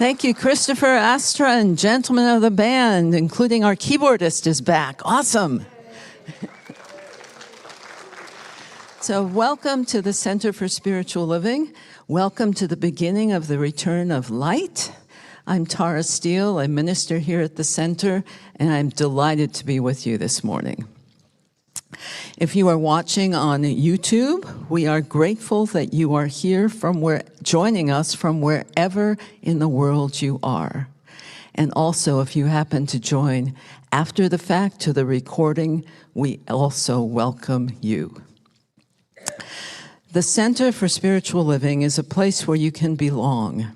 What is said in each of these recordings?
Thank you, Christopher, Astra, and gentlemen of the band, including our keyboardist is back. Awesome. So welcome to the Center for Spiritual Living. Welcome to the beginning of the return of light. I'm Tara Steele, a minister here at the center, and I'm delighted to be with you this morning. If you are watching on YouTube, we are grateful that you are here joining us from wherever in the world you are. And also, if you happen to join after the fact to the recording, we also welcome you. The Center for Spiritual Living is a place where you can belong.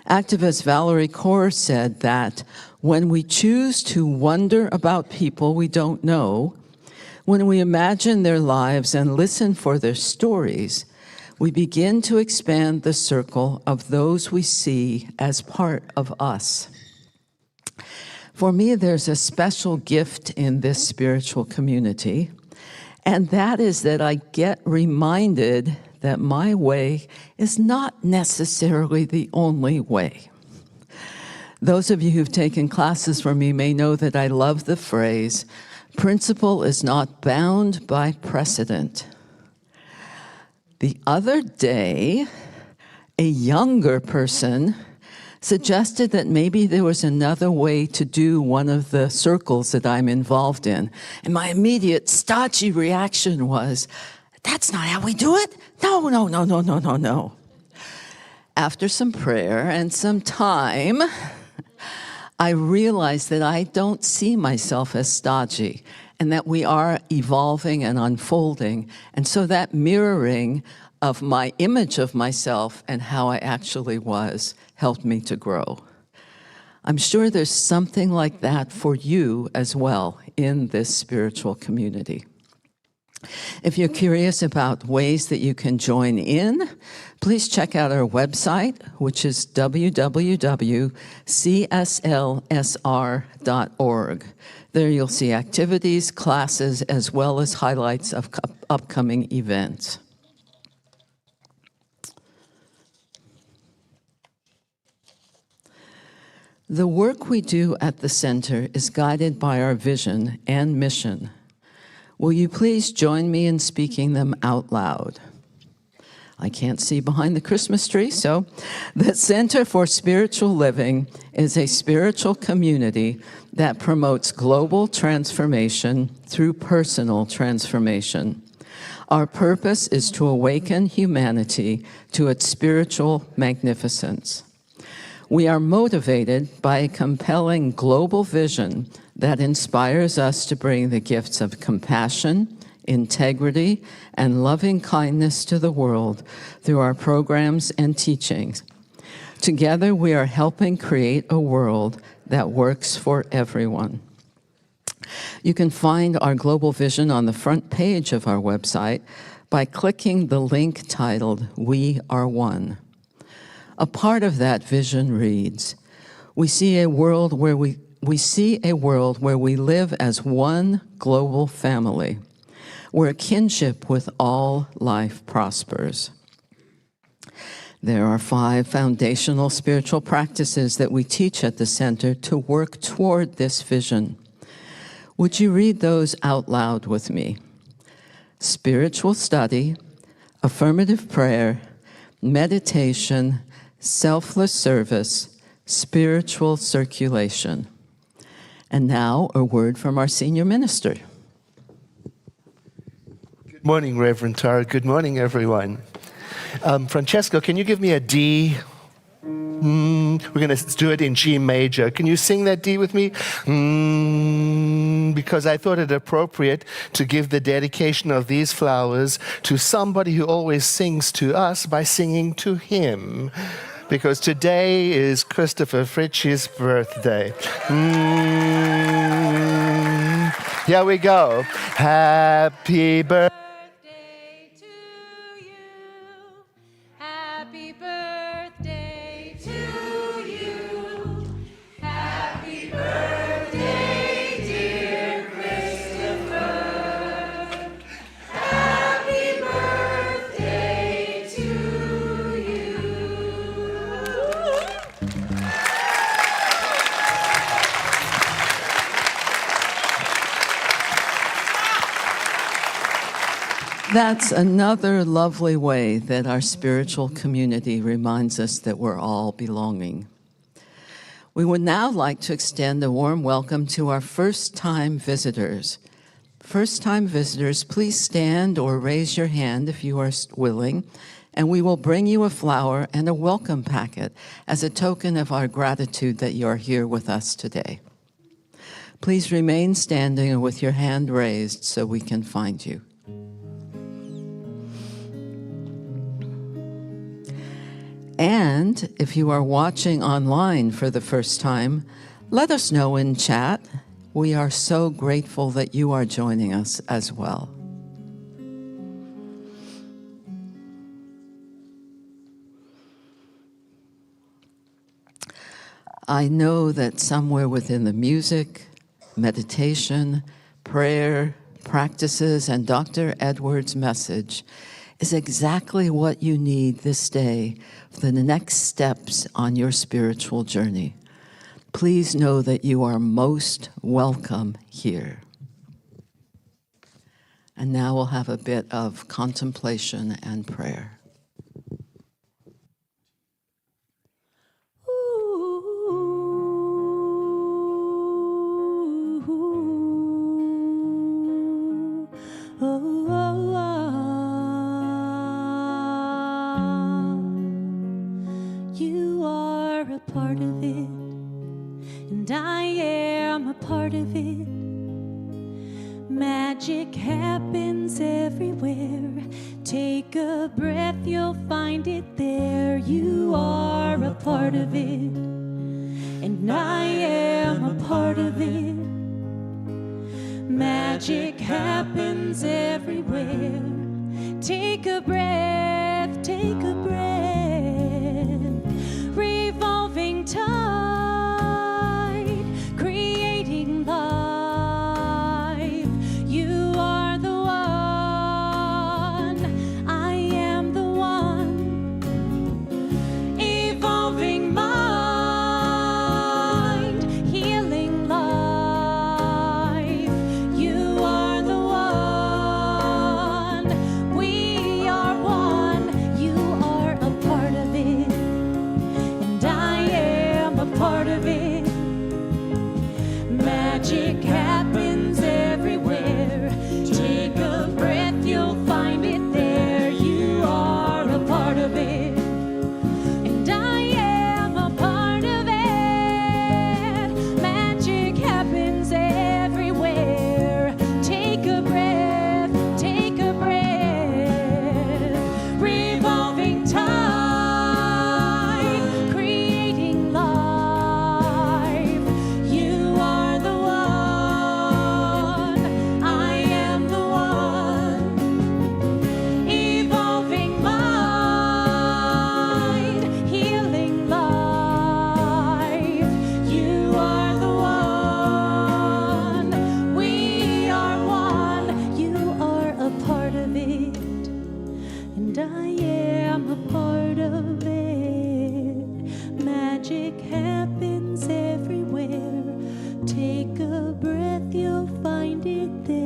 Activist Valerie Kaur said that when we choose to wonder about people we don't know, when we imagine their lives and listen for their stories, we begin to expand the circle of those we see as part of us. For me, there's a special gift in this spiritual community, and that is that I get reminded that my way is not necessarily the only way. Those of you who've taken classes from me may know that I love the phrase, principle is not bound by precedent. The other day, a younger person suggested that maybe there was another way to do one of the circles that I'm involved in. And my immediate stodgy reaction was, that's not how we do it. No. After some prayer and some time, I realized that I don't see myself as stodgy and that we are evolving and unfolding. And so that mirroring of my image of myself and how I actually was helped me to grow. I'm sure there's something like that for you as well in this spiritual community. If you're curious about ways that you can join in, please check out our website, which is www.cslsr.org. There you'll see activities, classes, as well as highlights of upcoming events. The work we do at the center is guided by our vision and mission. Will you please join me in speaking them out loud? I can't see behind the Christmas tree, so the Center for Spiritual Living is a spiritual community that promotes global transformation through personal transformation. Our purpose is to awaken humanity to its spiritual magnificence. We are motivated by a compelling global vision that inspires us to bring the gifts of compassion, integrity, and loving kindness to the world through our programs and teachings. Together, we are helping create a world that works for everyone. You can find our global vision on the front page of our website by clicking the link titled, We Are One. A part of that vision reads, we see a world where we live as one global family, where kinship with all life prospers. There are 5 foundational spiritual practices that we teach at the center to work toward this vision. Would you read those out loud with me? Spiritual study, affirmative prayer, meditation, selfless service, spiritual circulation. And now, a word from our senior minister. Good morning, Reverend Tara. Good morning, everyone. Francesco, can you give me a D? We're going to do it in G major. Can you sing that D with me? Because I thought it appropriate to give the dedication of these flowers to somebody who always sings to us by singing to him. Because today is Christopher Fritsch's birthday. Here we go. Happy birthday. That's another lovely way that our spiritual community reminds us that we're all belonging. We would now like to extend a warm welcome to our first-time visitors. First-time visitors, please stand or raise your hand if you are willing, and we will bring you a flower and a welcome packet as a token of our gratitude that you are here with us today. Please remain standing with your hand raised so we can find you. And if you are watching online for the first time, let us know in chat. We are so grateful that you are joining us as well. I know that somewhere within the music, meditation, prayer, practices, and Dr. Edwards' message is exactly what you need this day for the next steps on your spiritual journey. Please know that you are most welcome here. And now we'll have a bit of contemplation and prayer. You are a part of it, and I am a part of it. Magic happens everywhere. Take a breath, you'll find it there. You are a part of it, and I am a part of it. Magic happens everywhere. Take a breath, take a breath. Revolving tide, creating life. You are the one, I am the one. Evolving mind, healing life. You are the one, we are one. You are a part of it, and I am a part of it. Magic happens everywhere. Take a breath, you'll find it there. You are a part of it, and I am a part of it. Magic happens everywhere. Take a breath, take a breath. Revolving tide, creating life. You are the one, I am the one. Evolving mind, healing life. You are the one, we are one. You are a part of it, and I am a part of it. Magic happens everywhere. Take a breath, you'll find it there.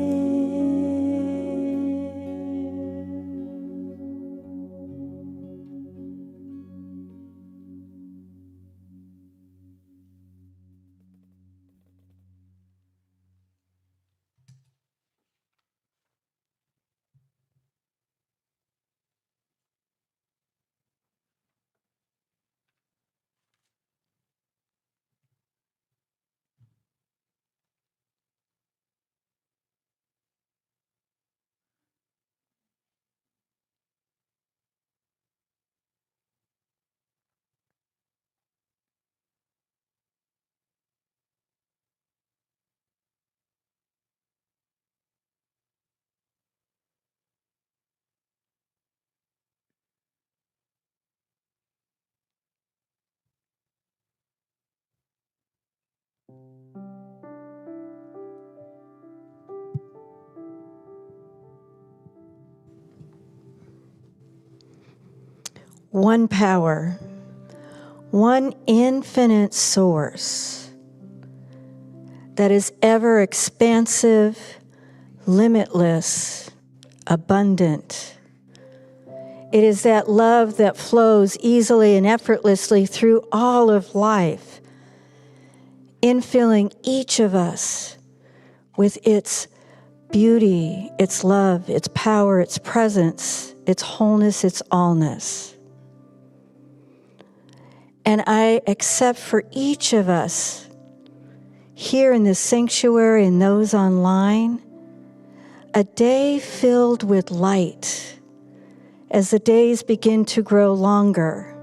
One power, one infinite source that is ever expansive, limitless, abundant. It is that love that flows easily and effortlessly through all of life, infilling each of us with its beauty, its love, its power, its presence, its wholeness, its allness. And I accept for each of us here in this sanctuary and those online, a day filled with light as the days begin to grow longer,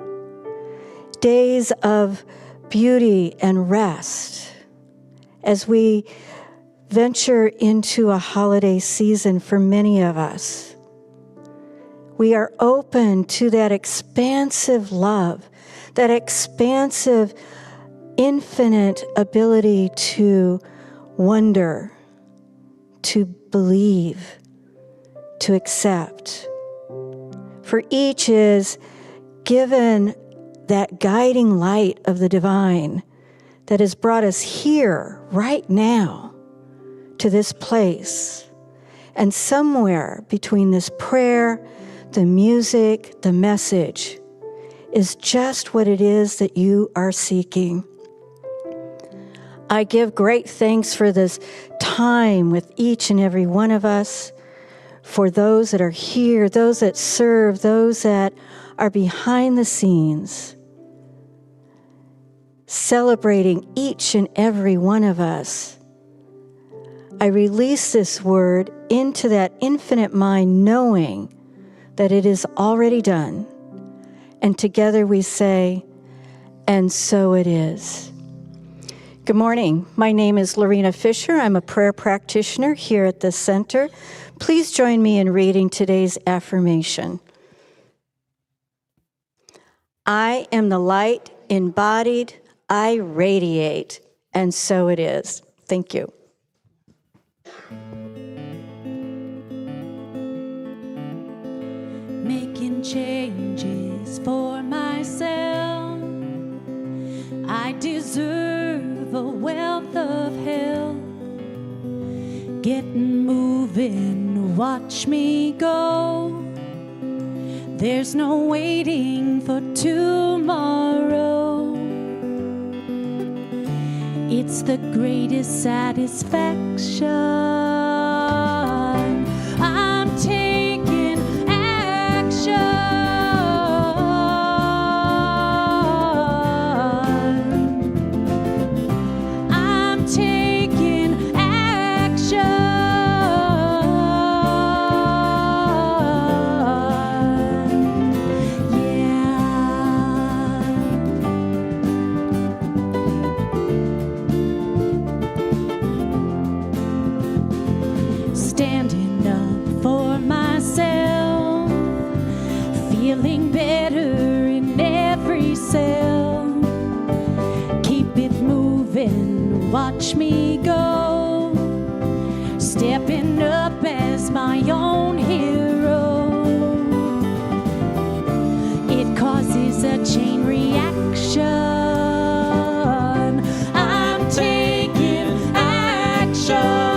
days of beauty and rest as we venture into a holiday season for many of us. We are open to that expansive love, that expansive, infinite ability to wonder, to believe, to accept. For each is given that guiding light of the divine that has brought us here, right now, to this place. And somewhere between this prayer, the music, the message, is just what it is that you are seeking. I give great thanks for this time with each and every one of us, for those that are here, those that serve, those that are behind the scenes, celebrating each and every one of us. I release this word into that infinite mind, knowing that it is already done. And together we say, and so it is. Good morning. My name is Lorena Fisher. I'm a prayer practitioner here at the center. Please join me in reading today's affirmation. I am the light embodied. I radiate. And so it is. Thank you. Making changes for myself. I deserve a wealth of help. Getting moving, watch me go. There's no waiting for tomorrow. It's the greatest satisfaction. I'm taking action. I'm taking action. Standing up for myself, feeling better in every cell. Keep it moving, watch me go. Stepping up as my own hero. It causes a chain reaction. I'm taking action.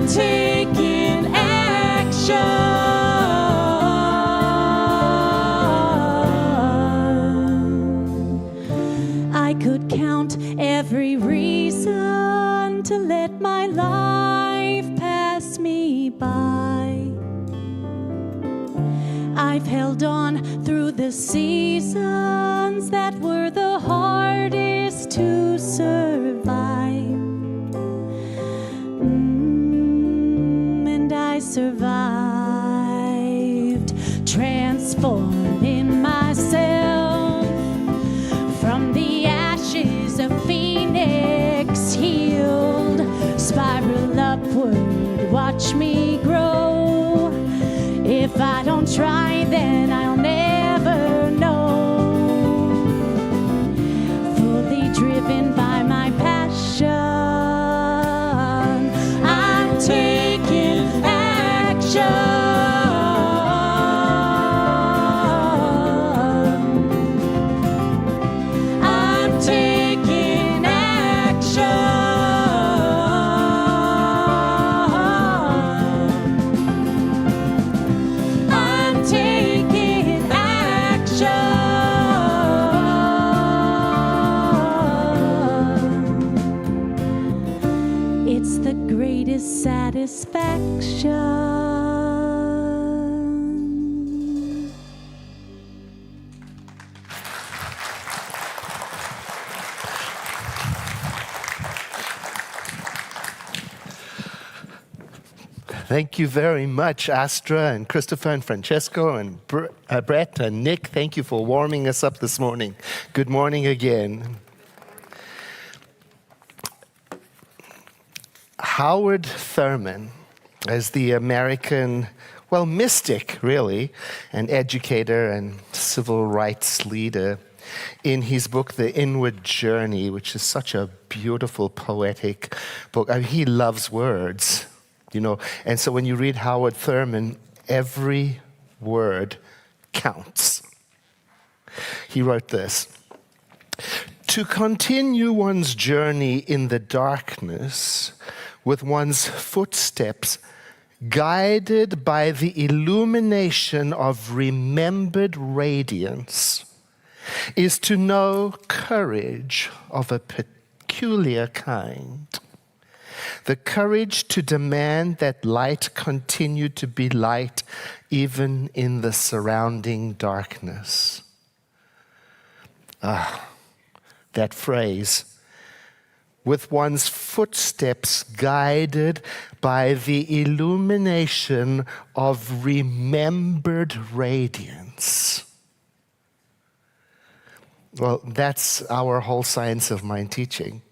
Taking action. I could count every reason to let my life pass me by. I've held on through the seasons that were the hardest to survive. I survived, transforming myself from the ashes of Phoenix, healed, spiral upward, watch me grow. If I don't try, then I'll never know. Fully driven by my passion. Taking action. I'm taking action. satisfaction. Thank you very much, Astra and Christopher and Francesco and Brett and Nick. Thank you for warming us up this morning. Good morning again. Howard Thurman, as the American, mystic, really, and educator and civil rights leader, in his book, The Inward Journey, which is such a beautiful, poetic book. I mean, he loves words. And so when you read Howard Thurman, every word counts. He wrote this: to continue one's journey in the darkness with one's footsteps guided by the illumination of remembered radiance is to know courage of a peculiar kind. The courage to demand that light continue to be light even in the surrounding darkness. That phrase, with one's footsteps guided by the illumination of remembered radiance. Well, that's our whole Science of Mind teaching,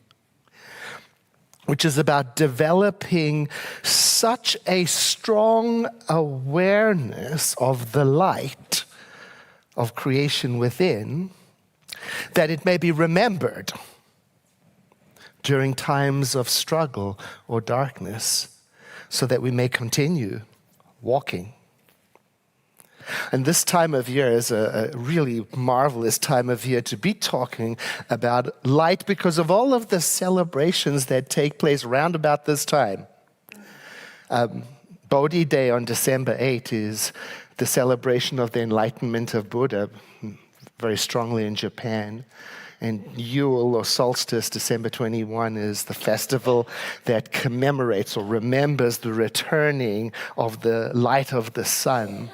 which is about developing such a strong awareness of the light of creation within that it may be remembered during times of struggle or darkness, so that we may continue walking. And this time of year is a really marvelous time of year to be talking about light because of all of the celebrations that take place round about this time. Bodhi Day on December 8 is the celebration of the enlightenment of Buddha, very strongly in Japan. And Yule or solstice, December 21, is the festival that commemorates or remembers the returning of the light of the sun.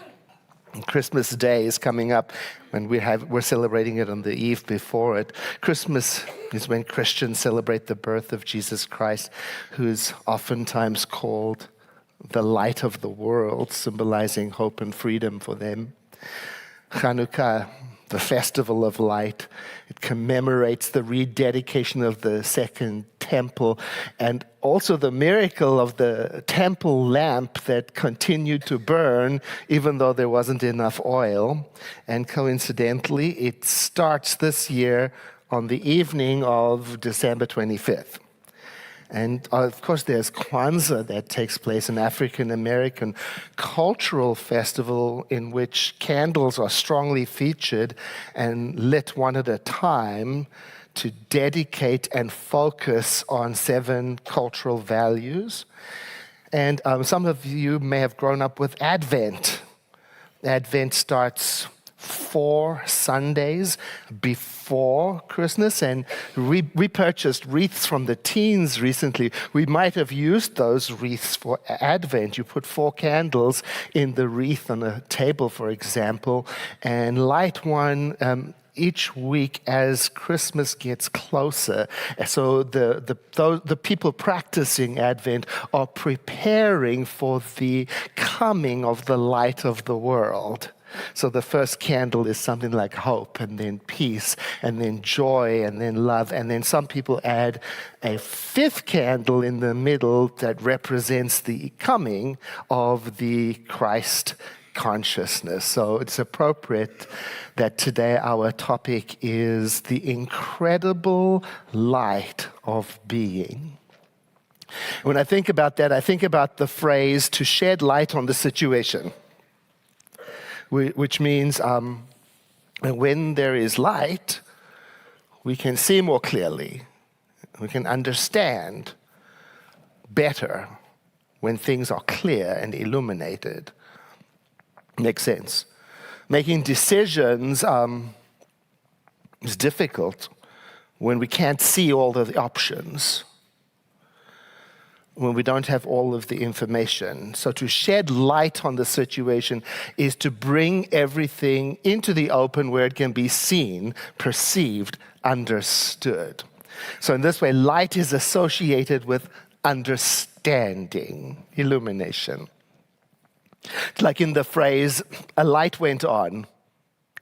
And Christmas Day is coming up, and we're celebrating it on the eve before it. Christmas is when Christians celebrate the birth of Jesus Christ, who is oftentimes called the light of the world, symbolizing hope and freedom for them. Hanukkah, the festival of light, it commemorates the rededication of the second temple and also the miracle of the temple lamp that continued to burn even though there wasn't enough oil. And coincidentally, it starts this year on the evening of December 25th. And of course, there's Kwanzaa that takes place, an African-American cultural festival in which candles are strongly featured and lit one at a time to dedicate and focus on 7 cultural values. And some of you may have grown up with Advent. Advent starts 4 Sundays before Christmas, and we purchased wreaths from the teens recently. We might have used those wreaths for Advent. You put 4 candles in the wreath on a table, for example, and light one each week as Christmas gets closer. So the people practicing Advent are preparing for the coming of the light of the world. So the first candle is something like hope, and then peace, and then joy, and then love. And then some people add a 5th candle in the middle that represents the coming of the Christ consciousness. So it's appropriate that today our topic is the incredible light of being. When I think about that, I think about the phrase to shed light on the situation, which means when there is light, we can see more clearly. We can understand better when things are clear and illuminated. Makes sense. Making decisions is difficult when we can't see all of the options. when we don't have all of the information. So to shed light on the situation is to bring everything into the open where it can be seen, perceived, understood. So in this way, light is associated with understanding, illumination. It's like in the phrase, a light went on.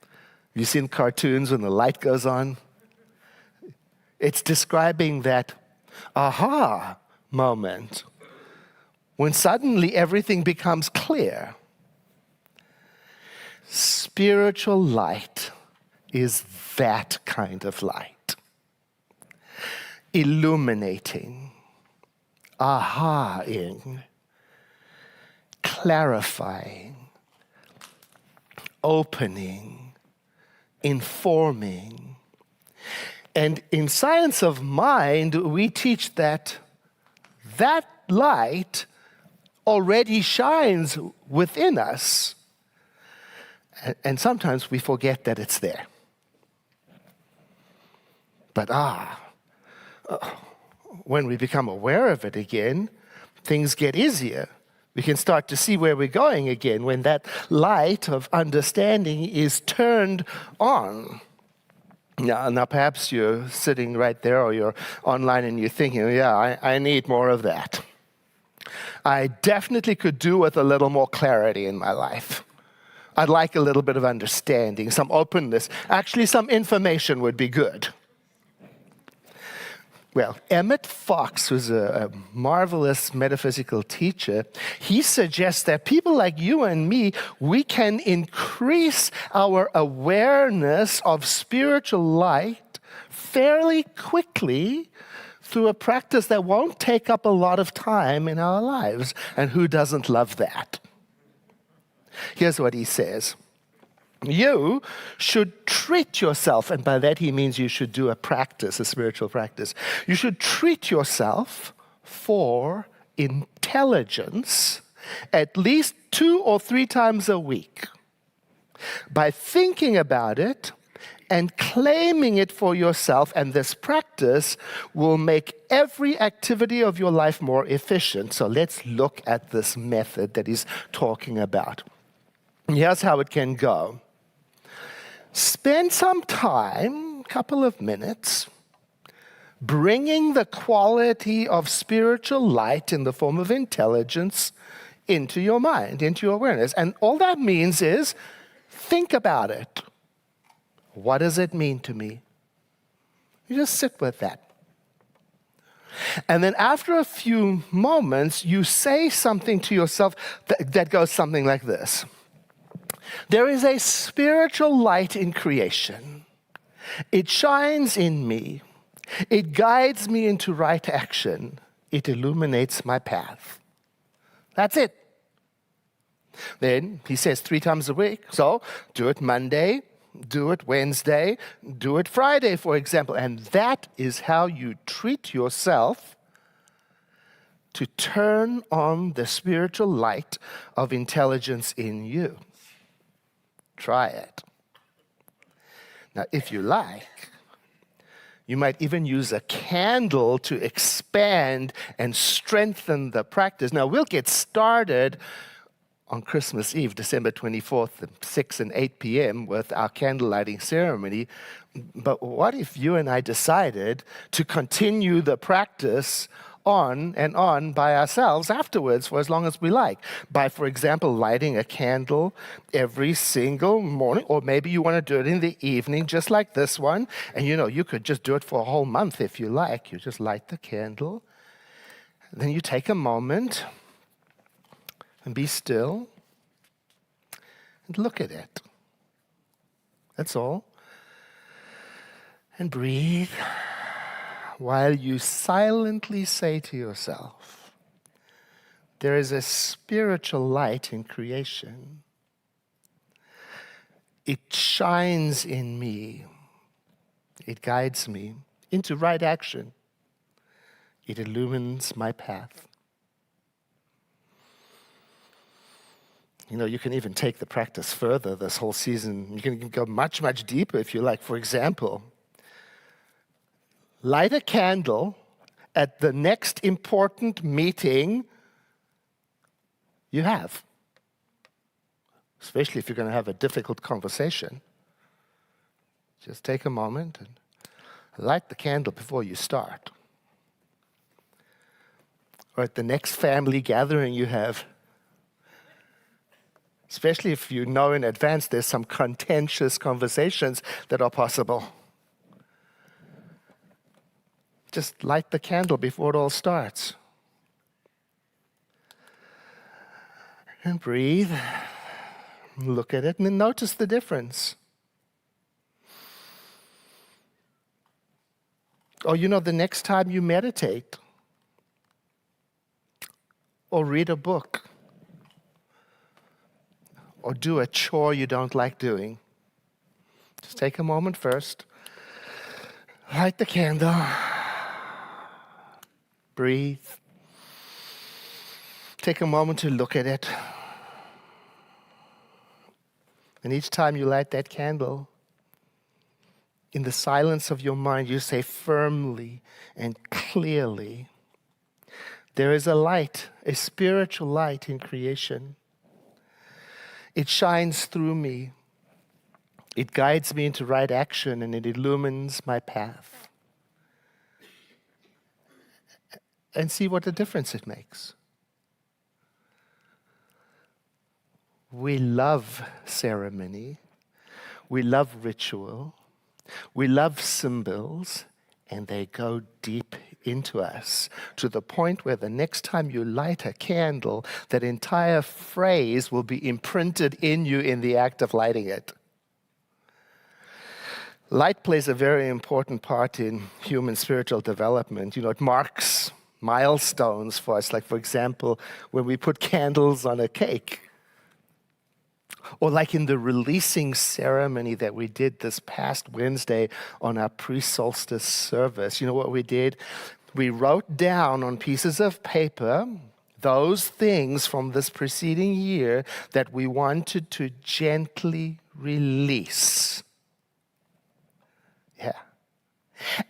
Have you seen cartoons when the light goes on? It's describing that aha moment when suddenly everything becomes clear. Spiritual light is that kind of light. Illuminating, aha-ing, clarifying, opening, informing. And in science of mind, we teach that that light already shines within us. And sometimes we forget that it's there. But when we become aware of it again, things get easier. We can start to see where we're going again when that light of understanding is turned on. Now perhaps you're sitting right there or you're online and you're thinking, yeah, I need more of that. I definitely could do with a little more clarity in my life. I'd like a little bit of understanding, some openness. Actually, some information would be good. Well, Emmett Fox was a marvelous metaphysical teacher. He suggests that people like you and me, we can increase our awareness of spiritual light fairly quickly through a practice that won't take up a lot of time in our lives. And who doesn't love that? Here's what he says. You should treat yourself, and by that he means you should do a practice, a spiritual practice. You should treat yourself for intelligence at least 2 or 3 times a week by thinking about it and claiming it for yourself, and this practice will make every activity of your life more efficient. So let's look at this method that he's talking about. Here's how it can go. Spend some time, a couple of minutes, bringing the quality of spiritual light in the form of intelligence into your mind, into your awareness. And all that means is think about it. What does it mean to me? You just sit with that. And then after a few moments, you say something to yourself that goes something like this. There is a spiritual light in creation. It shines in me. It guides me into right action. It illuminates my path. That's it. Then he says 3 times a week. So do it Monday, do it Wednesday, do it Friday, for example. And that is how you treat yourself to turn on the spiritual light of intelligence in you. Try it. Now, if you like, you might even use a candle to expand and strengthen the practice. Now, we'll get started on Christmas Eve, December 24th, at 6 and 8 p.m. with our candle lighting ceremony. But what if you and I decided to continue the practice on and on by ourselves afterwards for as long as we like, by, for example, lighting a candle every single morning, or maybe you want to do it in the evening, just like this one, and you could just do it for a whole month if you like. You just light the candle, and then you take a moment and be still and look at it. That's all. And breathe, while you silently say to yourself, there is a spiritual light in creation. It shines in me. It guides me into right action. It illumines my path. You can even take the practice further this whole season. You can go much, much deeper if you like. For example, light a candle at the next important meeting you have. Especially if you're going to have a difficult conversation. Just take a moment and light the candle before you start. Or at the next family gathering you have. Especially if you know in advance there's some contentious conversations that are possible. Just light the candle before it all starts. And breathe. Look at it and then notice the difference. Or the next time you meditate or read a book or do a chore you don't like doing, just take a moment first, light the candle, breathe, take a moment to look at it. And each time you light that candle, in the silence of your mind, you say firmly and clearly, there is a light, a spiritual light in creation. It shines through me. It guides me into right action and it illumines my path. And see what a difference it makes. We love ceremony. We love ritual. We love symbols, and they go deep into us to the point where the next time you light a candle, that entire phrase will be imprinted in you in the act of lighting it. Light plays a very important part in human spiritual development. It marks milestones for us, like, for example, when we put candles on a cake. Or like in the releasing ceremony that we did this past Wednesday on our pre-solstice service. You know what we did? We wrote down on pieces of paper those things from this preceding year that we wanted to gently release. Yeah.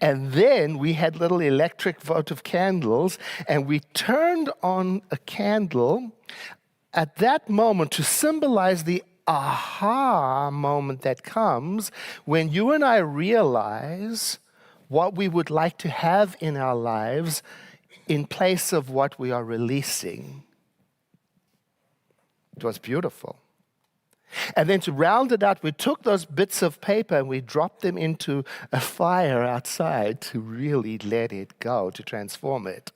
And then we had little electric votive candles, and we turned on a candle at that moment to symbolize the aha moment that comes when you and I realize what we would like to have in our lives in place of what we are releasing. It was beautiful. And then to round it out, we took those bits of paper and we dropped them into a fire outside to really let it go, to transform it.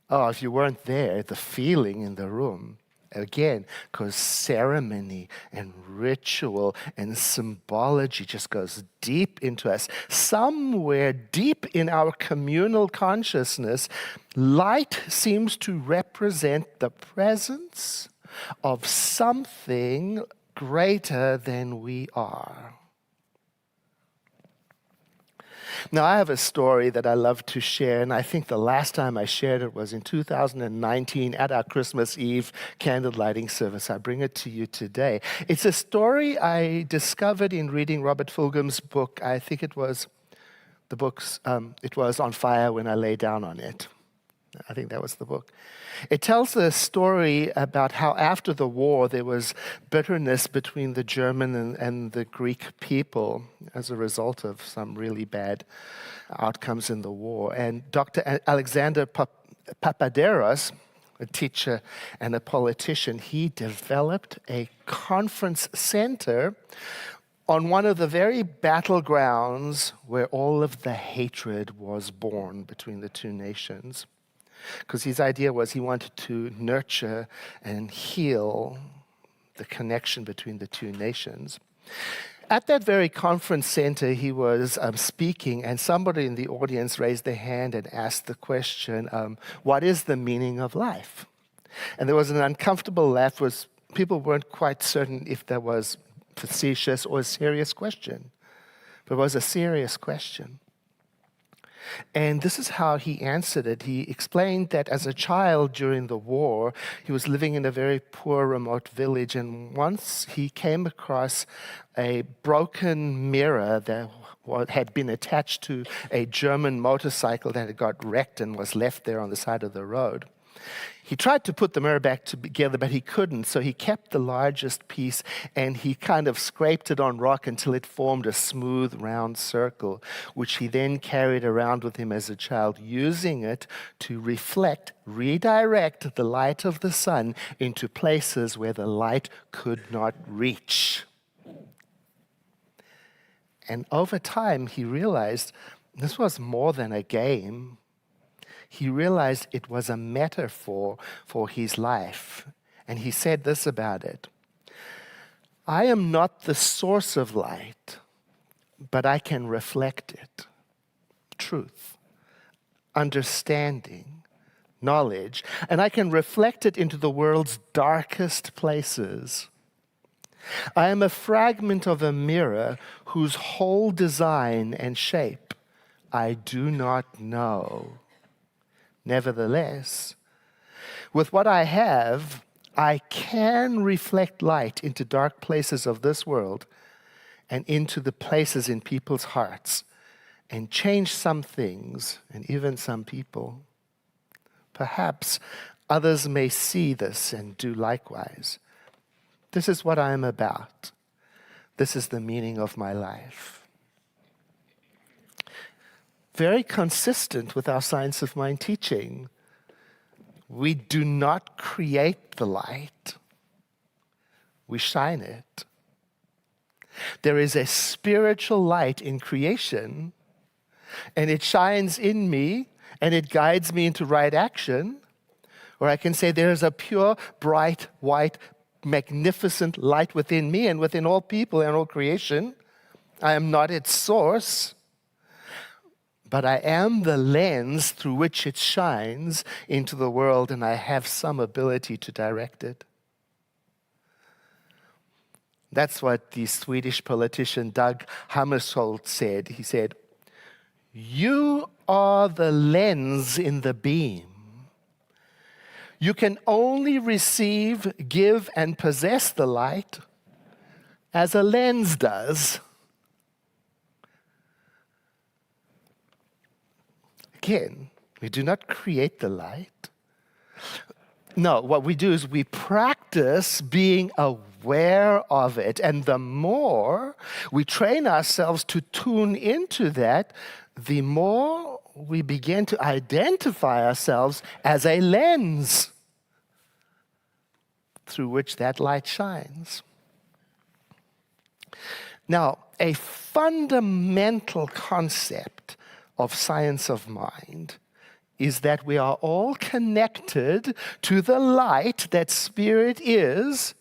Oh, if you weren't there, the feeling in the room, again, because ceremony and ritual and symbology just goes deep into us. Somewhere deep in our communal consciousness, light seems to represent the presence of something greater than we are. Now, I have a story that I love to share, and I think the last time I shared it was in 2019 at our Christmas Eve candle lighting service. I bring it to you today. It's a story I discovered in reading Robert Fulghum's book. I think it was it was On Fire When I Lay Down on It. I think that was the book. It tells the story about how after the war there was bitterness between the German and the Greek people as a result of some really bad outcomes in the war. And Dr. Alexander Papaderos, a teacher and a politician, he developed a conference center on one of the very battlegrounds where all of the hatred was born between the two nations. Because his idea was he wanted to nurture and heal the connection between the two nations. At that very conference center, he was speaking, and somebody in the audience raised their hand and asked the question, what is the meaning of life? And there was an uncomfortable laugh. People weren't quite certain if that was facetious or a serious question. But it was a serious question. And this is how he answered it. He explained that as a child during the war, he was living in a very poor, remote village. And once he came across a broken mirror that had been attached to a German motorcycle that had got wrecked and was left there on the side of the road. He tried to put the mirror back together, but he couldn't, so he kept the largest piece and he kind of scraped it on rock until it formed a smooth, round circle, which he then carried around with him as a child, using it to redirect the light of the sun into places where the light could not reach. And over time, he realized this was more than a game. He realized it was a metaphor for his life. And he said this about it: I am not the source of light, but I can reflect it. Truth, understanding, knowledge, and I can reflect it into the world's darkest places. I am a fragment of a mirror whose whole design and shape I do not know. Nevertheless, with what I have, I can reflect light into dark places of this world and into the places in people's hearts and change some things and even some people. Perhaps others may see this and do likewise. This is what I am about. This is the meaning of my life. Very consistent with our Science of Mind teaching. We do not create the light. We shine it. There is a spiritual light in creation, and it shines in me, and it guides me into right action. Or I can say there is a pure, bright, white, magnificent light within me and within all people and all creation. I am not its source, but I am the lens through which it shines into the world, and I have some ability to direct it. That's what the Swedish politician Dag Hammarskjöld said. He said, "You are the lens in the beam. You can only receive, give, and possess the light as a lens does." Again, we do not create the light. No, what we do is we practice being aware of it. And the more we train ourselves to tune into that, the more we begin to identify ourselves as a lens through which that light shines. Now, a fundamental concept of Science of Mind is that we are all connected to the light that Spirit is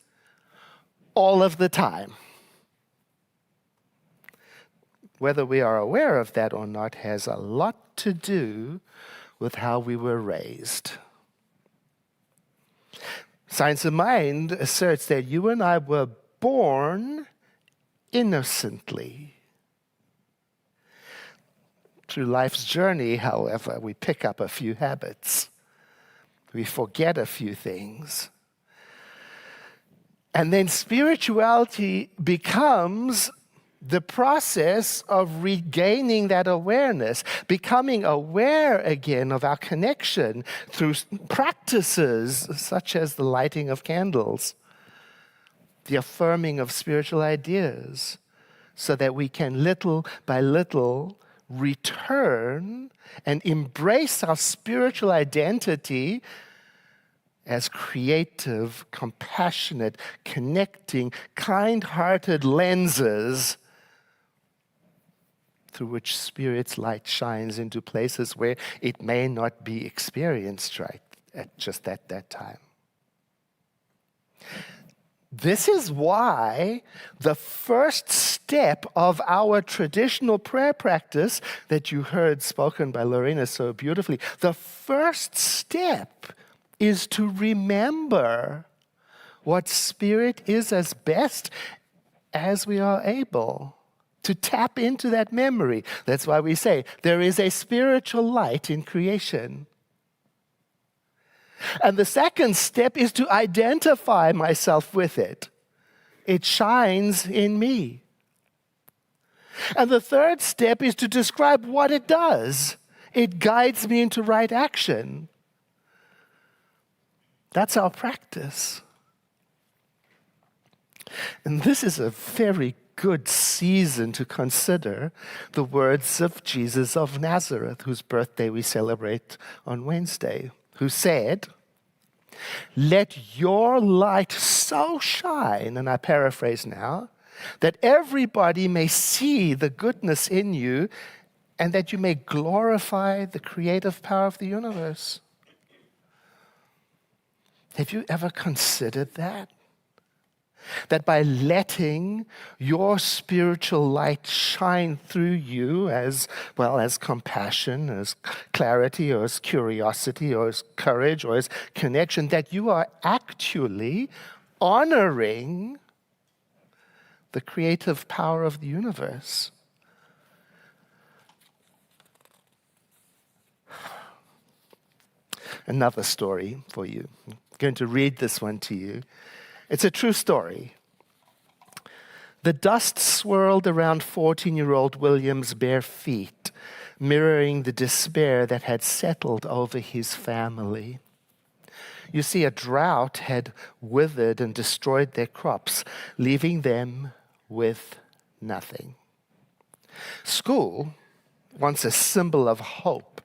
all of the time. Whether we are aware of that or not has a lot to do with how we were raised. Science of Mind asserts that you and I were born innocently. Through life's journey, however, we pick up a few habits. We forget a few things. And then spirituality becomes the process of regaining that awareness, becoming aware again of our connection through practices such as the lighting of candles, the affirming of spiritual ideas, so that we can little by little return and embrace our spiritual identity as creative, compassionate, connecting, kind-hearted lenses through which Spirit's light shines into places where it may not be experienced right at just at that time. This is why the first step of our traditional prayer practice that you heard spoken by Lorena so beautifully, the first step is to remember what Spirit is as best as we are able. to tap into that memory. That's why we say there is a spiritual light in creation. And the second step is to identify myself with it. It shines in me. And the third step is to describe what it does. It guides me into right action. That's our practice. And this is a very good season to consider the words of Jesus of Nazareth, whose birthday we celebrate on Wednesday, who said, "Let your light so shine," and I paraphrase now, "that everybody may see the goodness in you and that you may glorify the creative power of the universe." Have you ever considered that? That by letting your spiritual light shine through you as well as compassion, as clarity, or as curiosity, or as courage, or as connection, that you are actually honoring the creative power of the universe. Another story for you. I'm going to read this one to you. It's a true story. The dust swirled around 14-year-old William's bare feet, mirroring the despair that had settled over his family. You see, a drought had withered and destroyed their crops, leaving them with nothing. School, once a symbol of hope,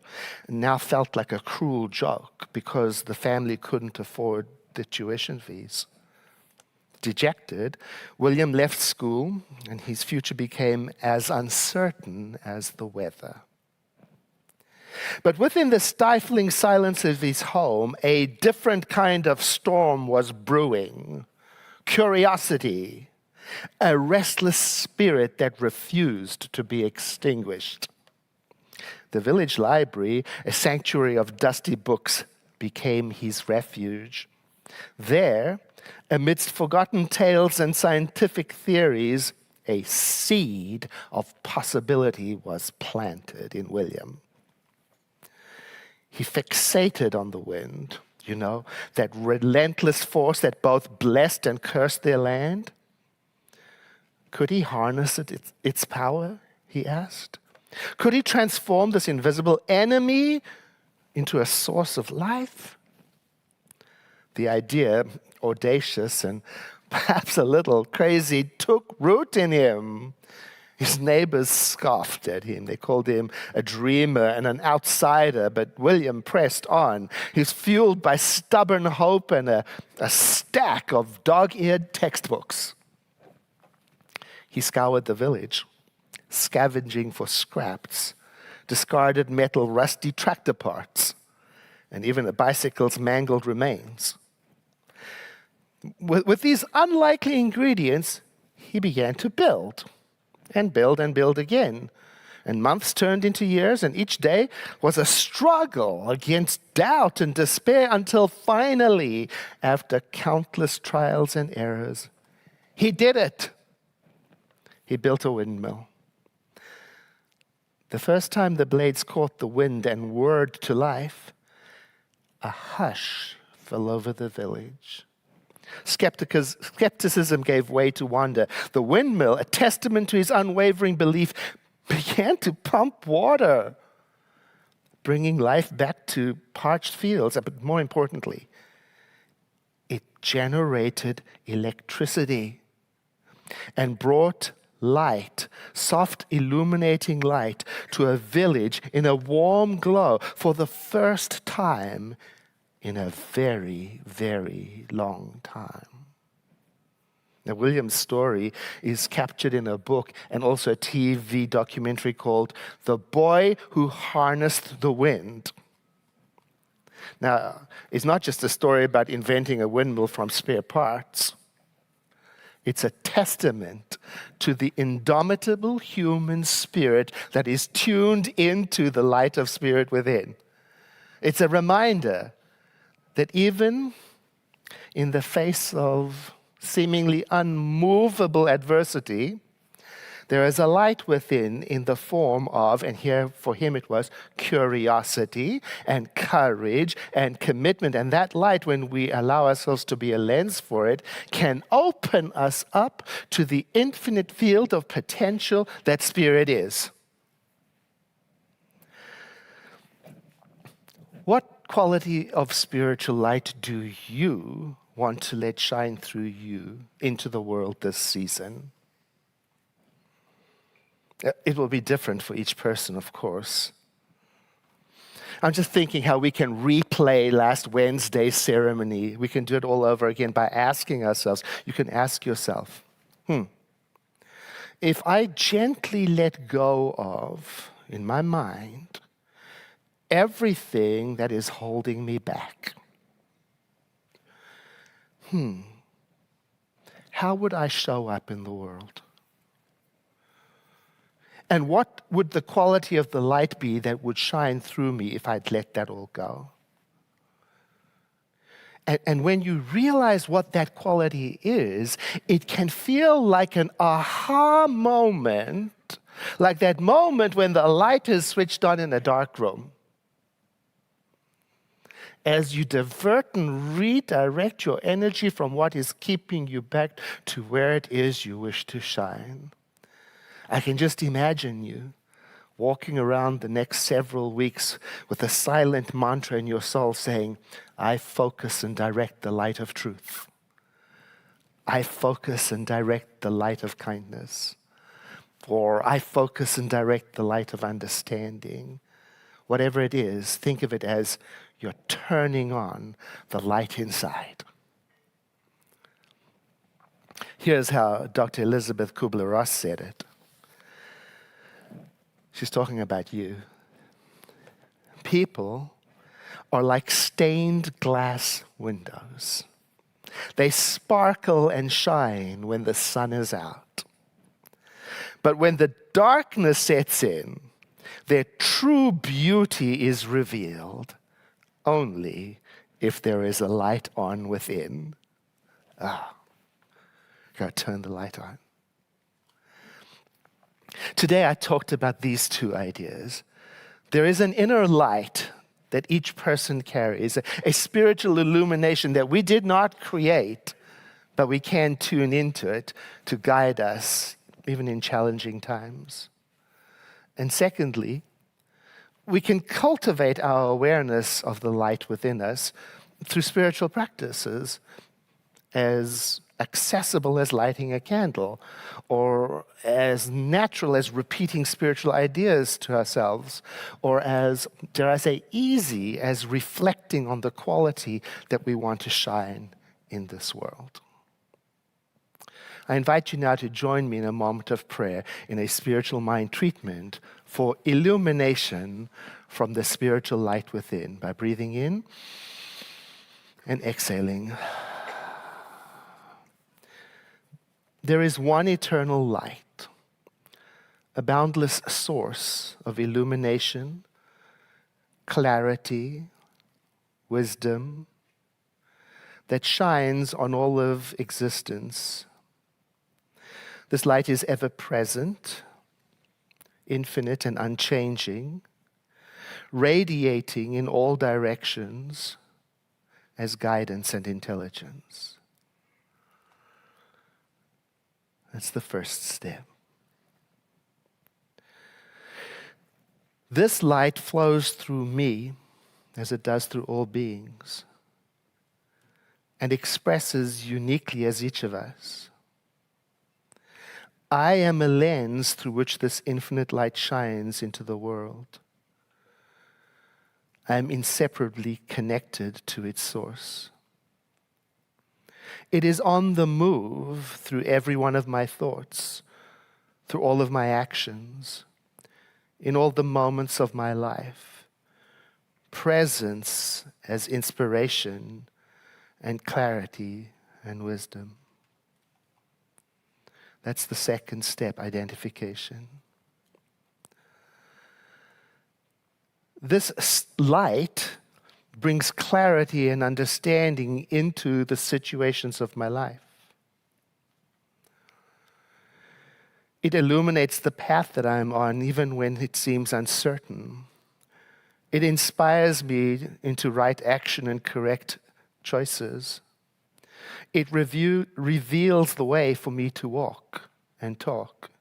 now felt like a cruel joke because the family couldn't afford the tuition fees. Dejected, William left school, and his future became as uncertain as the weather. But within the stifling silence of his home, a different kind of storm was brewing. Curiosity, a restless spirit that refused to be extinguished. The village library, a sanctuary of dusty books, became his refuge. There, amidst forgotten tales and scientific theories, a seed of possibility was planted in William. He fixated on the wind, that relentless force that both blessed and cursed their land. Could he harness its power, he asked? Could he transform this invisible enemy into a source of life? The idea, audacious and perhaps a little crazy, took root in him. His neighbors scoffed at him. They called him a dreamer and an outsider, but William pressed on. He's fueled by stubborn hope and a stack of dog-eared textbooks. He scoured the village, scavenging for scraps, discarded metal, rusty tractor parts, and even a bicycle's mangled remains. With these unlikely ingredients, he began to build and build and build again. And months turned into years, and each day was a struggle against doubt and despair until finally, after countless trials and errors, he did it. He built a windmill. The first time the blades caught the wind and whirred to life, a hush fell over the village. Skepticism gave way to wonder. The windmill, a testament to his unwavering belief, began to pump water, bringing life back to parched fields. But more importantly, it generated electricity and brought light, soft illuminating light, to a village in a warm glow for the first time in a very, very long time. Now, William's story is captured in a book and also a TV documentary called The Boy Who Harnessed the Wind. Now, it's not just a story about inventing a windmill from spare parts. It's a testament to the indomitable human spirit that is tuned into the light of spirit within. It's a reminder that even in the face of seemingly unmovable adversity, There is a light within in the form of, and here for him it was, curiosity and courage and commitment. And that light, when we allow ourselves to be a lens for it, can open us up to the infinite field of potential that spirit is. What quality of spiritual light do you want to let shine through you into the world this season? It will be different for each person, of course. I'm just thinking how we can replay last Wednesday's ceremony. We can do it all over again by asking ourselves. You can ask yourself, if I gently let go of, in my mind, everything that is holding me back, how would I show up in the world? And what would the quality of the light be that would shine through me if I'd let that all go? And when you realize what that quality is, it can feel like an aha moment, like that moment when the light is switched on in a dark room. As you divert and redirect your energy from what is keeping you back to where it is you wish to shine. I can just imagine you walking around the next several weeks with a silent mantra in your soul saying, I focus and direct the light of truth. I focus and direct the light of kindness. Or I focus and direct the light of understanding. Whatever it is, think of it as you're turning on the light inside. Here's how Dr. Elizabeth Kubler-Ross said it. She's talking about you. People are like stained glass windows. They sparkle and shine when the sun is out. But when the darkness sets in, their true beauty is revealed only if there is a light on within. Gotta turn the light on. Today I talked about these two ideas. There is an inner light that each person carries, a spiritual illumination that we did not create, but we can tune into it to guide us, even in challenging times. And secondly, we can cultivate our awareness of the light within us through spiritual practices as accessible as lighting a candle, or as natural as repeating spiritual ideas to ourselves, or as, dare I say, easy as reflecting on the quality that we want to shine in this world. I invite you now to join me in a moment of prayer in a spiritual mind treatment for illumination from the spiritual light within by breathing in and exhaling. There is one eternal light, a boundless source of illumination, clarity, wisdom, that shines on all of existence. This light is ever present, infinite and unchanging, radiating in all directions as guidance and intelligence. That's the first step. This light flows through me as it does through all beings and expresses uniquely as each of us. I am a lens through which this infinite light shines into the world. I am inseparably connected to its source. It is on the move through every one of my thoughts, through all of my actions, in all the moments of my life. Presence as inspiration and clarity and wisdom. That's the second step, identification. This light brings clarity and understanding into the situations of my life. It illuminates the path that I'm on, even when it seems uncertain. It inspires me into right action and correct choices. It reveals the way for me to walk and talk.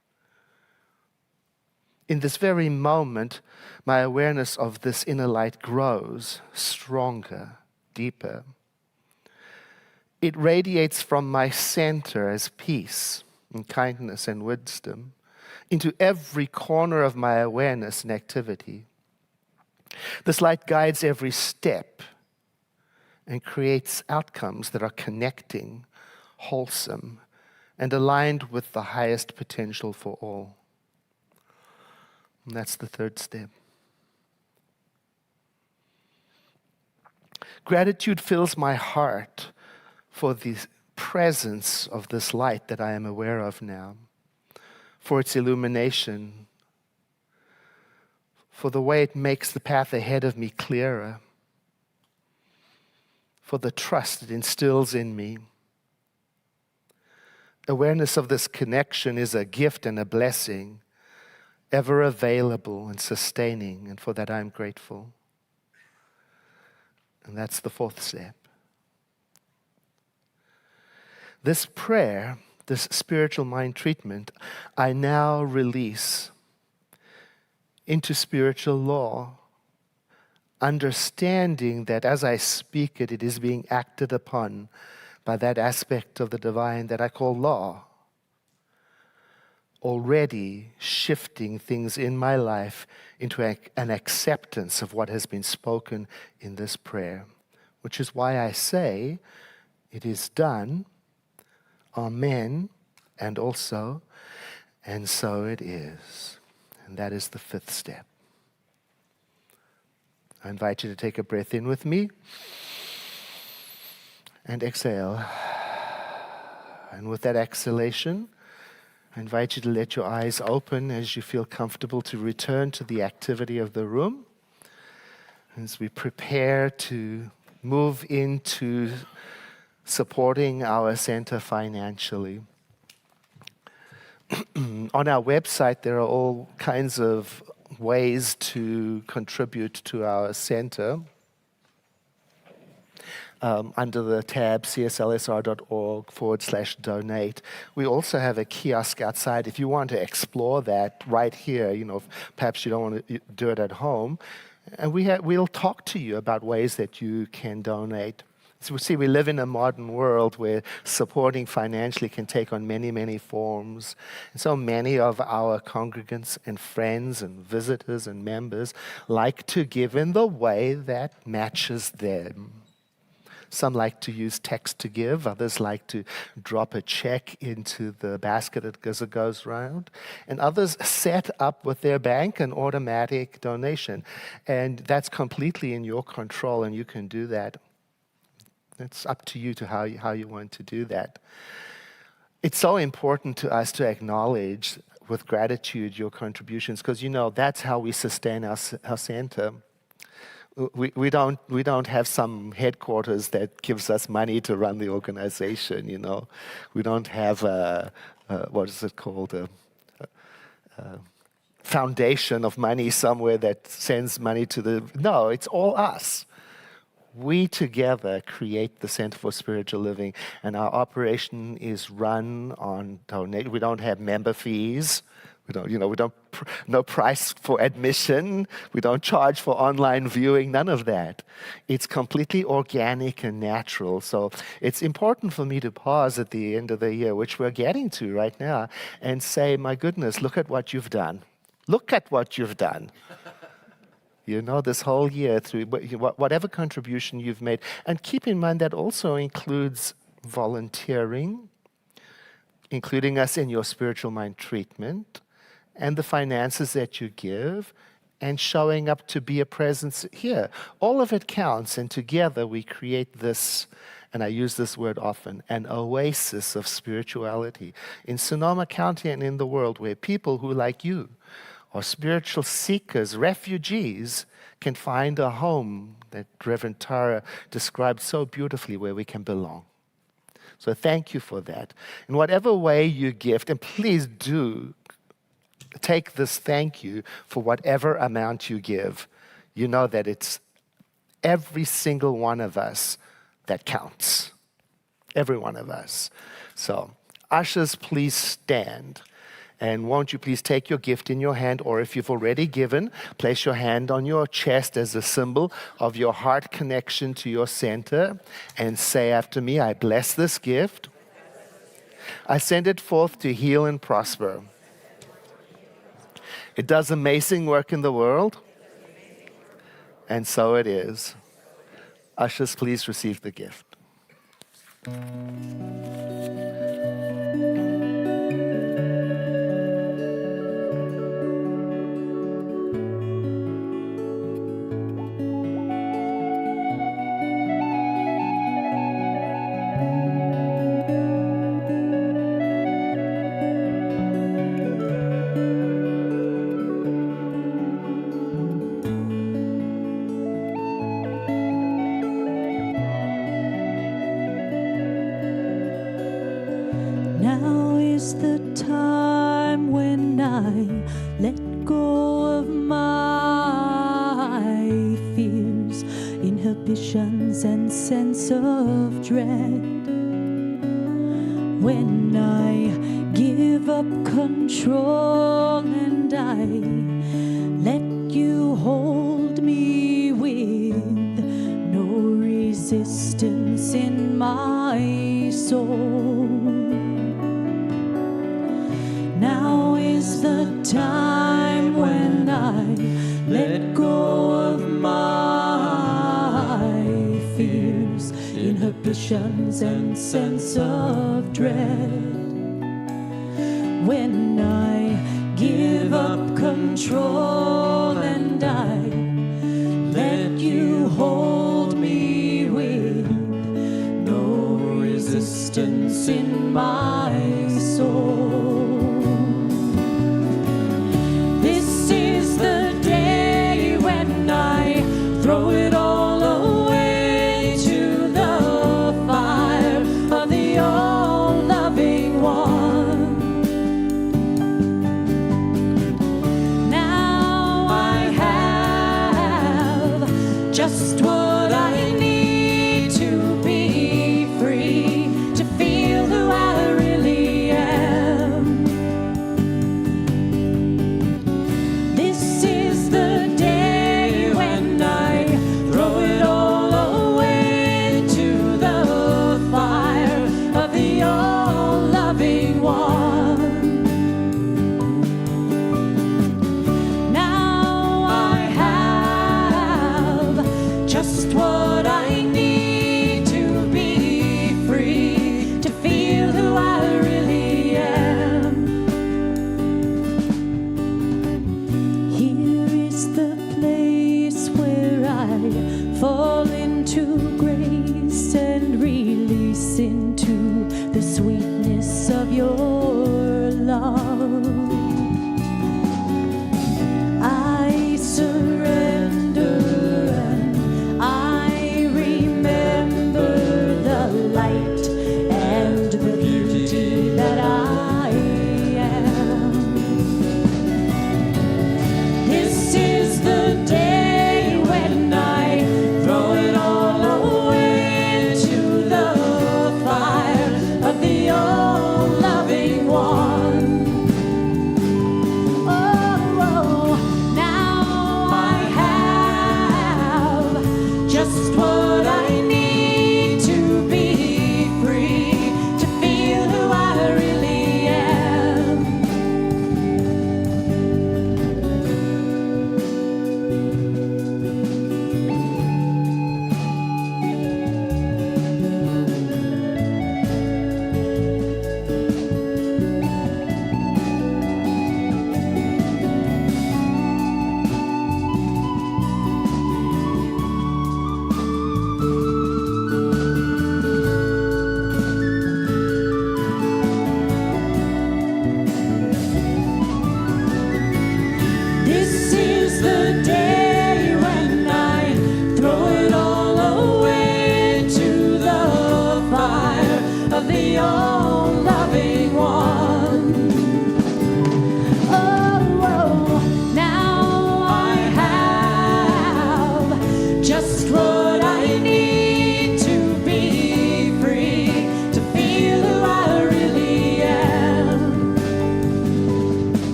In this very moment, my awareness of this inner light grows stronger, deeper. It radiates from my center as peace and kindness and wisdom into every corner of my awareness and activity. This light guides every step and creates outcomes that are connecting, wholesome, and aligned with the highest potential for all. And that's the third step. Gratitude fills my heart for the presence of this light that I am aware of now, for its illumination, for the way it makes the path ahead of me clearer, for the trust it instills in me. Awareness of this connection is a gift and a blessing, ever available and sustaining, and for that I'm grateful. And that's the fourth step. This prayer, this spiritual mind treatment, I now release into spiritual law, understanding that as I speak it, it is being acted upon by that aspect of the divine that I call law, already shifting things in my life into an acceptance of what has been spoken in this prayer, which is why I say, it is done, amen, and also, and so it is. And that is the fifth step. I invite you to take a breath in with me and exhale. And with that exhalation, I invite you to let your eyes open as you feel comfortable to return to the activity of the room. As we prepare to move into supporting our center financially. On our website, there are all kinds of ways to contribute to our center. Under the tab cslsr.org/donate. We also have a kiosk outside. If you want to explore that right here, perhaps you don't want to do it at home. And we'll talk to you about ways that you can donate. So we live in a modern world where supporting financially can take on many, many forms. And so many of our congregants and friends and visitors and members like to give in the way that matches them. Some like to use text to give. Others like to drop a check into the basket as it goes round. And others set up with their bank an automatic donation. And that's completely in your control, and you can do that. It's up to you to how you want to do that. It's so important to us to acknowledge with gratitude your contributions, because that's how we sustain our center. We don't have some headquarters that gives us money to run the organization. We don't have what is it called, a foundation of money somewhere that sends money to the. No, it's all us. We together create the Center for Spiritual Living, and our operation is run on donate. We don't have member fees. We don't no price for admission. We don't charge for online viewing. None of that. It's completely organic and natural. So it's important for me to pause at the end of the year, which we're getting to right now, and say, "My goodness, look at what you've done. Look at what you've done." This whole year, through whatever contribution you've made. And keep in mind that also includes volunteering, including us in your spiritual mind treatment, and the finances that you give, and showing up to be a presence here. All of it counts, and together we create this, and I use this word often, an oasis of spirituality in Sonoma County and in the world, where people who, like you, or spiritual seekers, refugees, can find a home that Reverend Tara described so beautifully, where we can belong. So thank you for that. In whatever way you gift, and please do take this thank you for whatever amount you give. You know that it's every single one of us that counts. Every one of us. So, ushers, please stand. And won't you please take your gift in your hand, or if you've already given, place your hand on your chest as a symbol of your heart connection to your center, and say after me, I bless this gift. I send it forth to heal and prosper. It does amazing work in the world, and so it is. Ushers, please receive the gift. Now is the time when I let go of my fears, inhibitions, and sense of dread. When I give up control and I let you hold me with no resistance in my soul. Now is the time when I let go of my fears, inhibitions, and sense of dread. When I give up control and I let you hold me with no resistance in my soul. This is the day when I throw it all away to the fire of the all-loving one. Now I have just what I need to be free, to feel who I really am. This is the day when I throw it all away to the fire of the all-loving one. Now I have just what I need to be free, to feel who I really am. Here is the place where I fall into grace and release into the sweetness of your love. I surrender and I remember the light and the beauty that I am. This is the day when I throw it all away to the fire of the all-loving one. Oh, now I have just what I need to be free, to feel who I really am.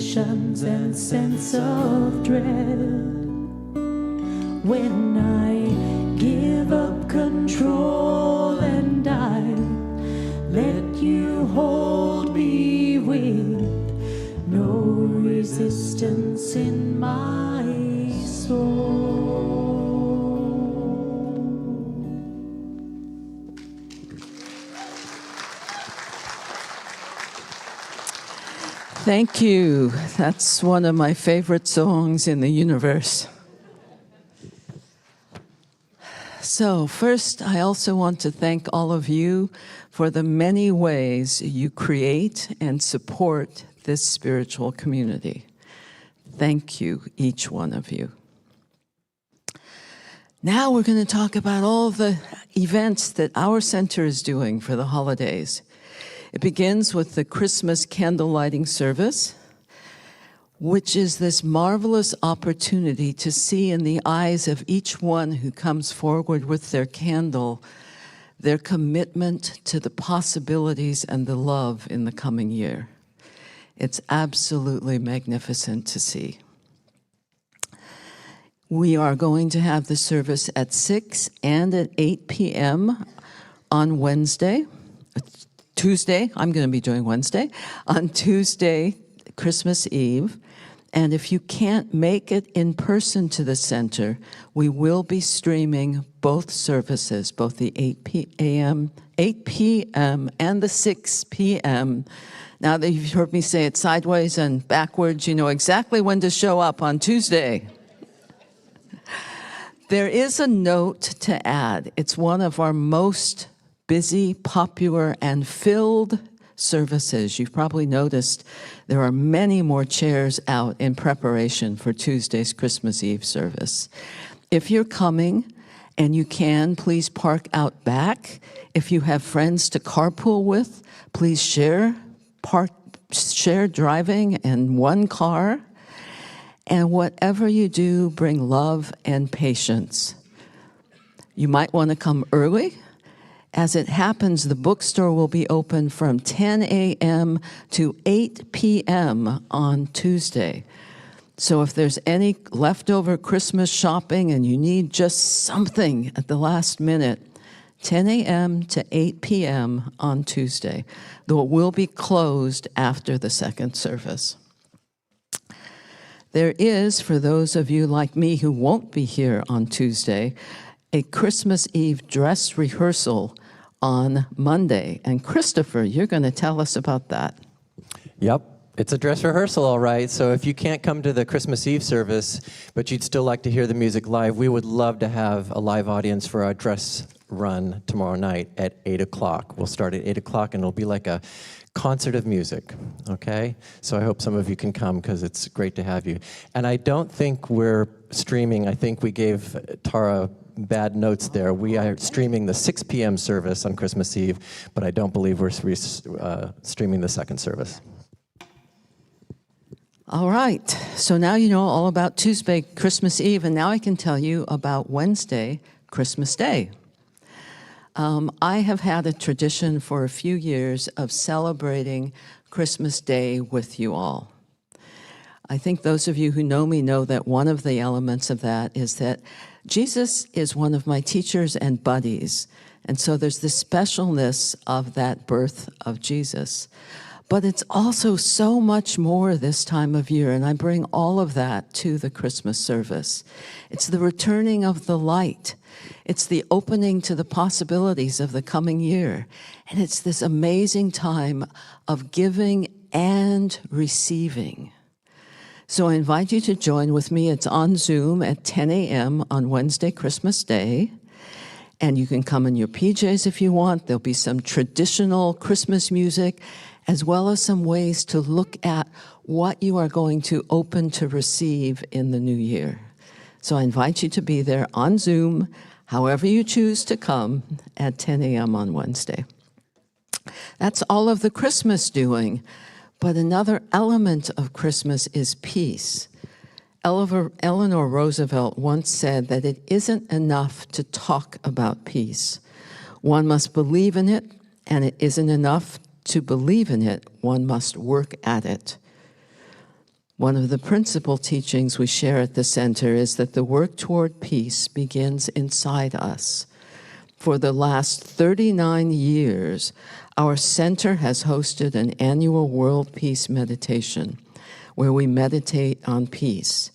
suspicions and sense of dread. When I give up control and I let you hold me with no resistance in my soul. Thank you. That's one of my favorite songs in the universe. So first, I also want to thank all of you for the many ways you create and support this spiritual community. Thank you, each one of you. Now we're going to talk about all the events that our center is doing for the holidays. It begins with the Christmas candle lighting service, which is this marvelous opportunity to see in the eyes of each one who comes forward with their candle their commitment to the possibilities and the love in the coming year. It's absolutely magnificent to see. We are going to have the service at 6 and at 8 p.m. on Tuesday, I'm going to be doing Wednesday, on Tuesday, Christmas Eve. And if you can't make it in person to the center, we will be streaming both services, both the 8 p.m. and the 6 p.m. Now that you've heard me say it sideways and backwards, you know exactly when to show up on Tuesday. There is a note to add. It's one of our most busy, popular, and filled services. You've probably noticed there are many more chairs out in preparation for Tuesday's Christmas Eve service. If you're coming and you can, please park out back. If you have friends to carpool with, please share driving in one car. And whatever you do, bring love and patience. You might want to come early. As it happens, the bookstore will be open from 10 a.m. to 8 p.m. on Tuesday. So if there's any leftover Christmas shopping and you need just something at the last minute, 10 a.m. to 8 p.m. on Tuesday, though it will be closed after the second service. There is, for those of you like me who won't be here on Tuesday, a Christmas Eve dress rehearsal on Monday. And Christopher, you're going to tell us about that. Yep, it's a dress rehearsal, all right. So if you can't come to the Christmas Eve service, but you'd still like to hear the music live, we would love to have a live audience for our dress run tomorrow night at 8 o'clock. We'll start at 8 o'clock, and it'll be like a concert of music, okay? So I hope some of you can come because it's great to have you. And I don't think we're streaming. I think we gave Tara bad notes there. We are streaming the 6 p.m. service on Christmas Eve, but I don't believe we're streaming the second service. All right, so now you know all about Tuesday, Christmas Eve, and now I can tell you about Wednesday, Christmas Day. I have had a tradition for a few years of celebrating Christmas Day with you all. I think those of you who know me know that one of the elements of that is that Jesus is one of my teachers and buddies, and so there's the specialness of that birth of Jesus. But it's also so much more this time of year, and I bring all of that to the Christmas service. It's the returning of the light. It's the opening to the possibilities of the coming year. And it's this amazing time of giving and receiving. So I invite you to join with me. It's on Zoom at 10 a.m. on Wednesday, Christmas Day. And you can come in your PJs if you want. There'll be some traditional Christmas music, as well as some ways to look at what you are going to open to receive in the new year. So I invite you to be there on Zoom, however you choose to come, at 10 a.m. on Wednesday. That's all of the Christmas doing, but another element of Christmas is peace. Eleanor Roosevelt once said that it isn't enough to talk about peace. One must believe in it, and it isn't enough to believe in it. One must work at it. One of the principal teachings we share at the center is that the work toward peace begins inside us. For the last 39 years, our center has hosted an annual World Peace Meditation, where we meditate on peace.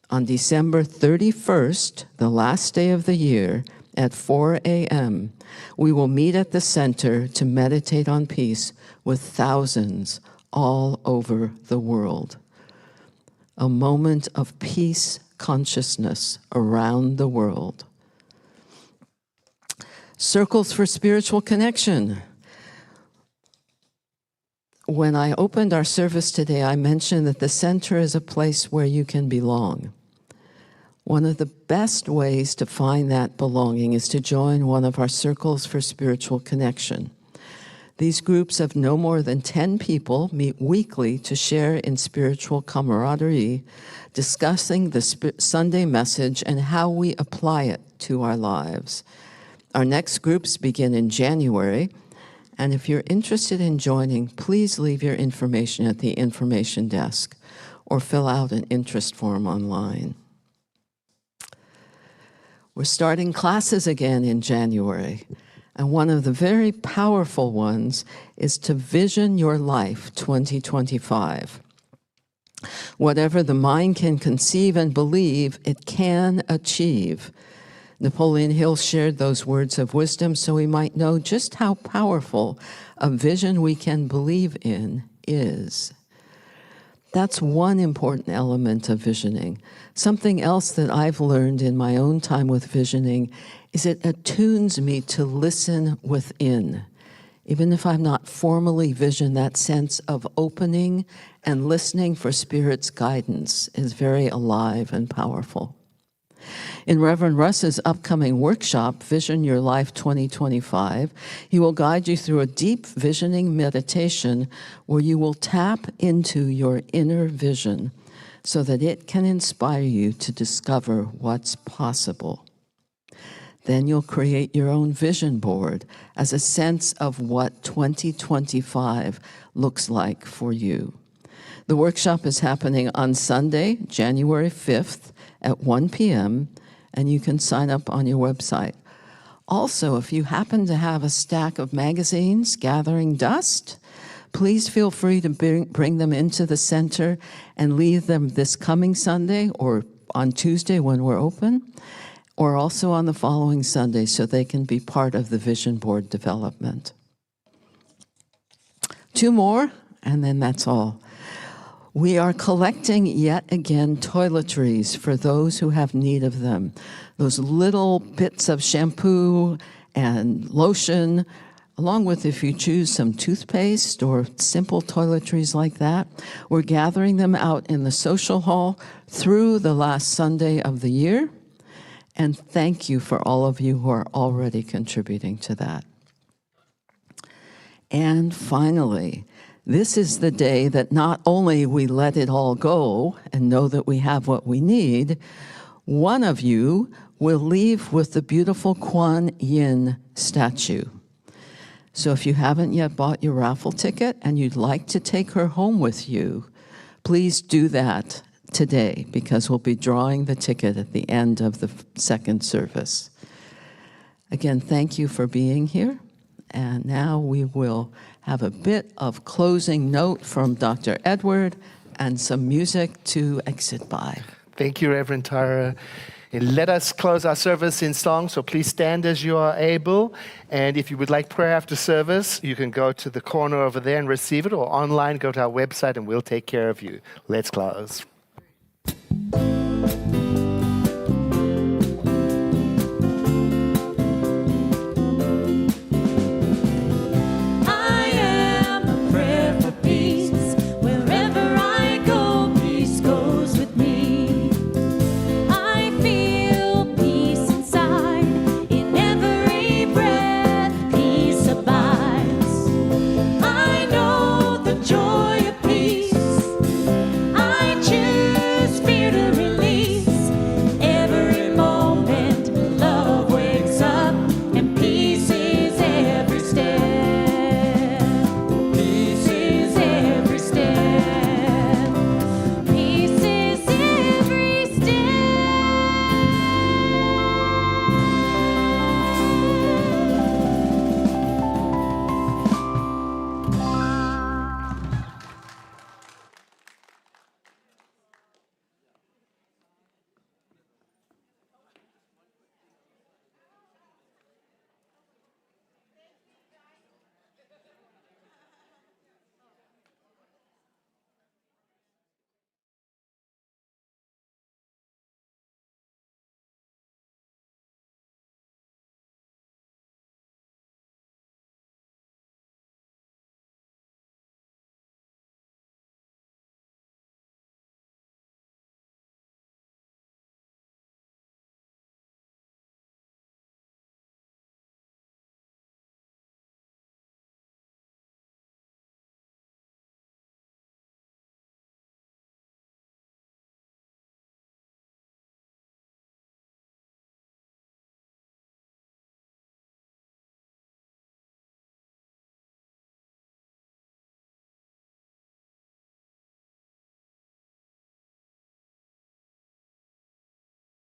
On December 31st, the last day of the year, at 4 a.m., we will meet at the center to meditate on peace with thousands all over the world. A moment of peace consciousness around the world. Circles for spiritual connection. When I opened our service today, I mentioned that the center is a place where you can belong. One of the best ways to find that belonging is to join one of our circles for spiritual connection. These groups of no more than 10 people meet weekly to share in spiritual camaraderie, discussing the Sunday message and how we apply it to our lives. Our next groups begin in January, and if you're interested in joining, please leave your information at the information desk or fill out an interest form online. We're starting classes again in January. And one of the very powerful ones is to vision your life 2025. Whatever the mind can conceive and believe, it can achieve. Napoleon Hill shared those words of wisdom so we might know just how powerful a vision we can believe in is. That's one important element of visioning. Something else that I've learned in my own time with visioning is it attunes me to listen within. Even if I'm not formally visioned, that sense of opening and listening for Spirit's guidance is very alive and powerful. In Reverend Russ's upcoming workshop, Vision Your Life 2025, he will guide you through a deep visioning meditation where you will tap into your inner vision so that it can inspire you to discover what's possible. Then you'll create your own vision board as a sense of what 2025 looks like for you. The workshop is happening on Sunday, January 5th at 1 p.m., and you can sign up on your website. Also, if you happen to have a stack of magazines gathering dust, please feel free to bring them into the center and leave them this coming Sunday or on Tuesday when we're open, or also on the following Sunday so they can be part of the vision board development. 2 more, and then that's all. We are collecting yet again toiletries for those who have need of them. Those little bits of shampoo and lotion, along with, if you choose, some toothpaste or simple toiletries like that. We're gathering them out in the social hall through the last Sunday of the year. And thank you for all of you who are already contributing to that. And finally, this is the day that not only we let it all go and know that we have what we need, one of you will leave with the beautiful Kuan Yin statue. So if you haven't yet bought your raffle ticket and you'd like to take her home with you, please do that today because we'll be drawing the ticket at the end of the second service. Again, thank you for being here. And now we will have a bit of closing note from Dr. Edward and some music to exit by. Thank you, Reverend Tara. And let us close our service in song, so please stand as you are able. And if you would like prayer after service, you can go to the corner over there and receive it, or online, go to our website and we'll take care of you. Let's close.